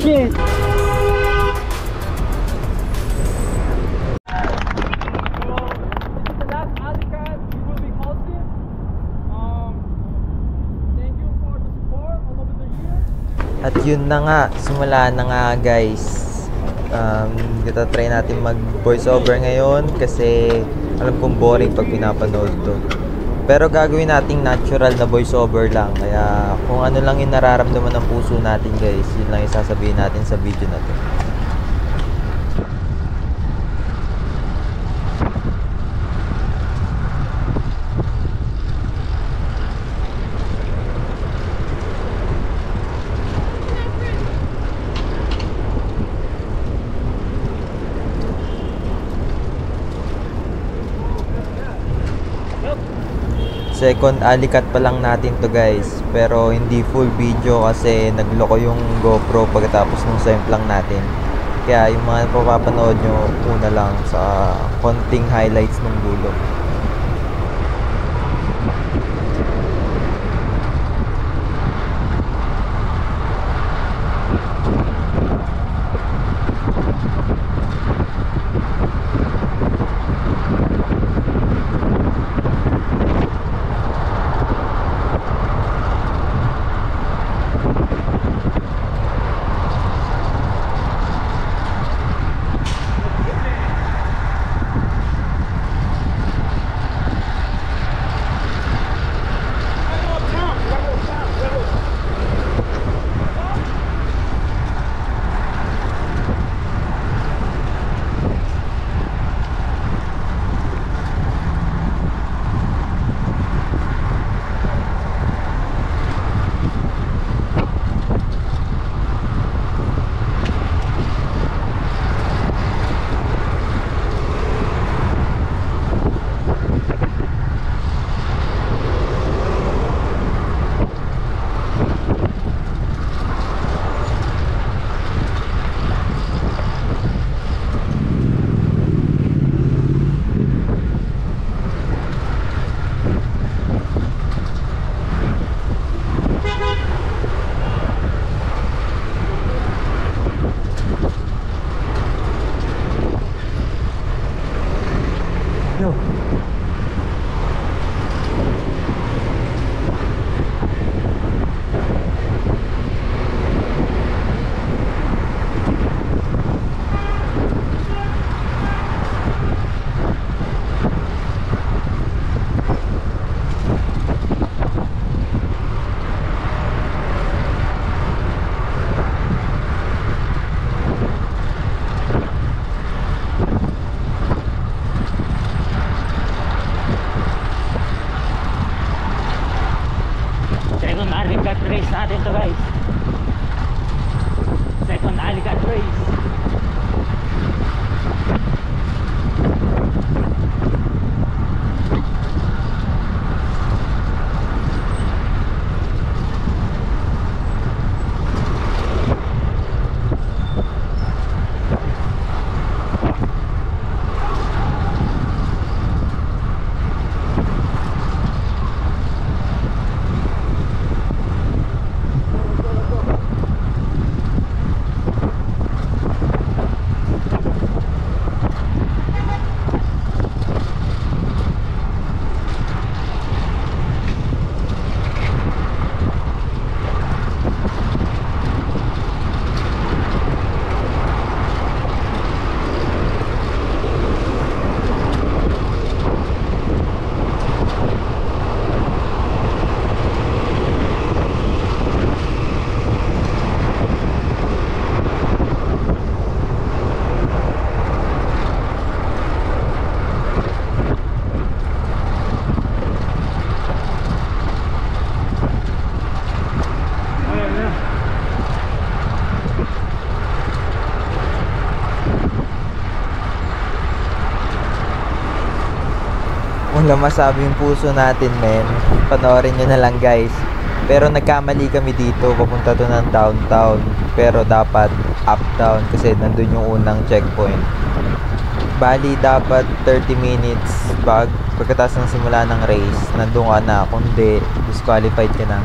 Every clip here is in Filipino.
shit! At yun na nga, simula na nga guys. Try natin mag voice over ngayon kasi alam kong boring pag pinapanood to. Pero gagawin nating natural na voice over lang. Kaya kung ano lang yung nararamdaman ng puso natin guys, yun lang yung sasabihin natin sa video na to. Second alikat pa lang natin to guys, pero hindi full video kasi nagloko yung GoPro pagkatapos ng semplang natin. Kaya yung mga papapanood nyo una lang sa konting highlights ng dulo. Second alikat race natin to guys. Second alikat race. Wala masabi yung puso natin, men. Panoorin nyo na lang, guys. Pero nagkamali kami dito, papunta to ng downtown. Pero dapat uptown kasi nandun yung unang checkpoint. Bali, dapat 30 minutes pagkatapos ng simula ng race, nandun ka na. Kundi, disqualified ka na.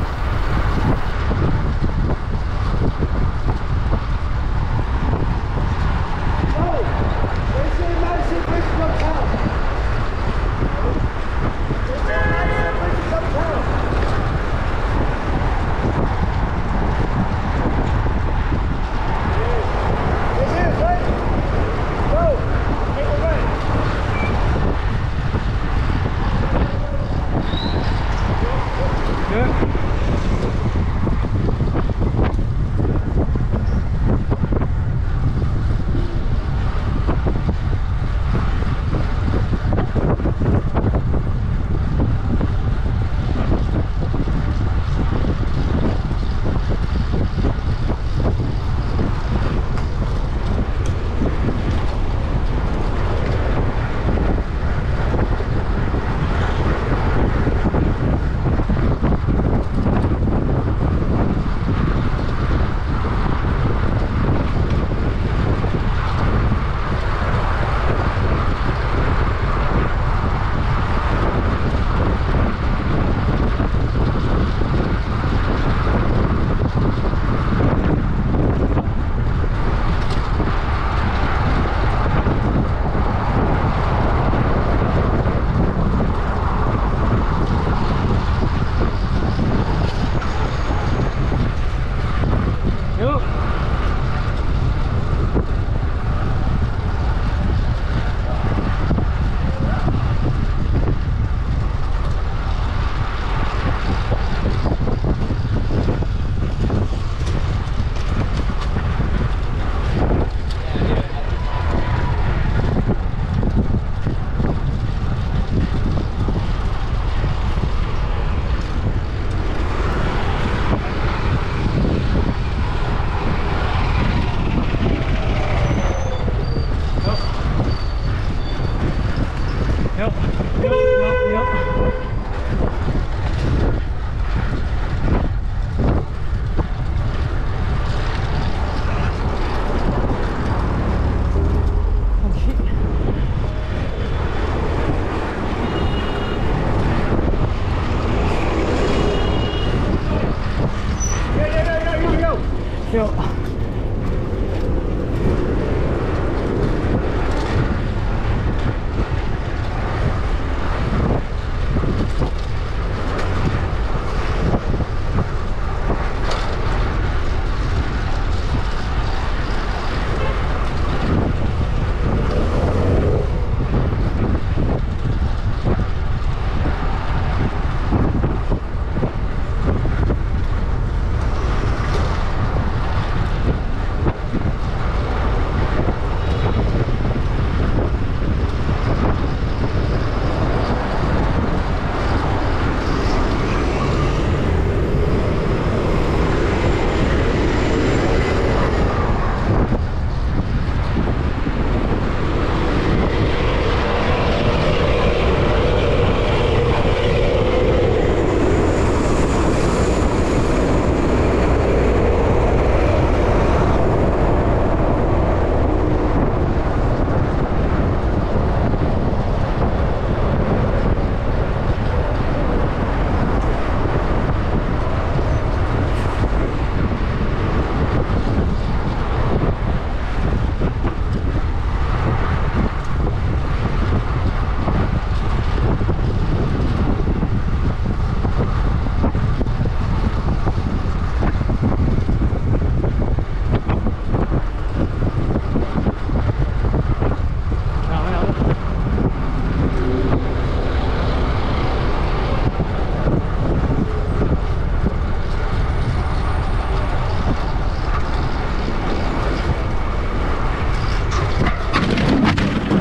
Yo.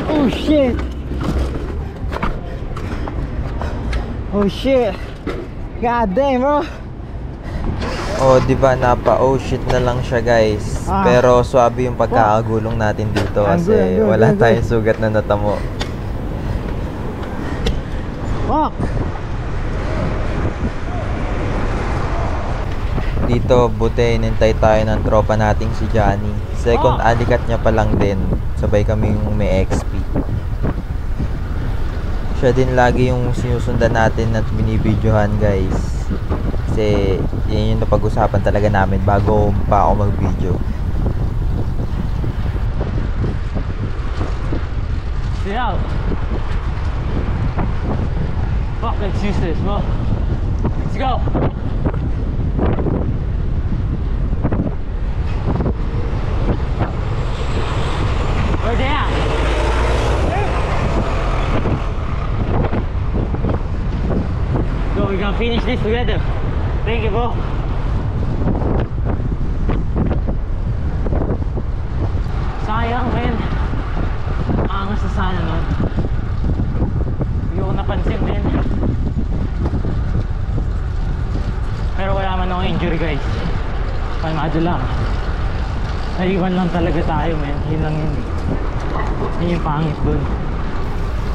Oh shit. Oh shit. God damn, bro. Oh, di ba oh shit na lang siya, guys. Pero swabe yung pagkakagulong natin dito kasi wala tayong sugat na natamo. Fuck. Dito, buti inintay tayo ng tropa nating si Johnny. Second alikat niya pa lang din. Sabay kami yung may XP. Siya din lagi yung sinusundan natin at binibidyohan, guys. Kasi yun yung napag-usapan talaga namin bago pa ako mag-video. Stay out. Fuck, let's use this, bro. Let's go. Where they at? Go, we're gonna finish this together. Thank you, bro. Sayang, man. Angas na sana nun. Hindi ko napansin din. Pero wala man akong injury, guys. Kalmado lang. Naiwan lang talaga tayo, man. Yun lang yun. Yun yung pangit dun.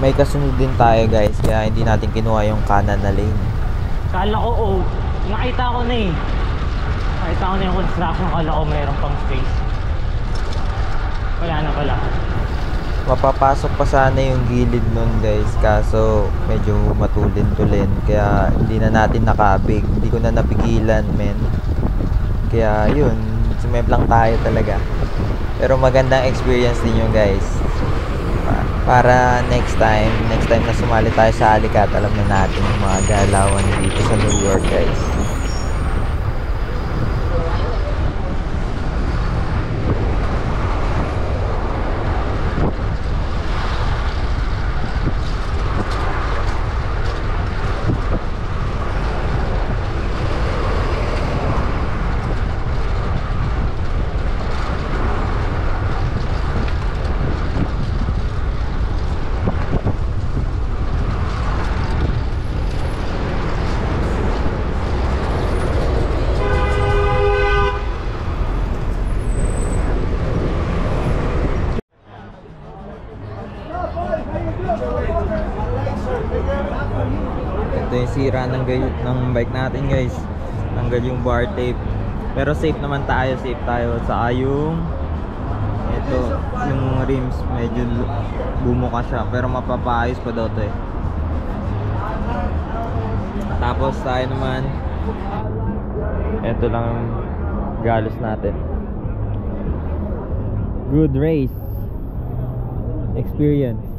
May kasunod din tayo, guys, kaya hindi natin kinuha yung kanan na lane. Kala ko, nakita ko na eh. Nakita ko na yung construction. Kala ko mayroon pang space. Wala na pala. Mapapasok pa sana yung gilid nun, guys, kaso medyo matulin-tulin kaya hindi na natin nakabig. Hindi ko na napigilan, men. Kaya yun, sumep lang tayo talaga. Pero magandang experience din yun, guys. Para next time na sumali tayo sa Alicat, alam na natin yung mga galawan dito sa New York, guys. Ito yung sira ng bike natin, guys. Tanggal yung bar tape. Pero safe naman tayo, Saka yung ito, yung rims medyo bumuka siya, pero mapapaayos pa daw to eh. Tapos tayo naman, ito lang galos natin. Good race experience.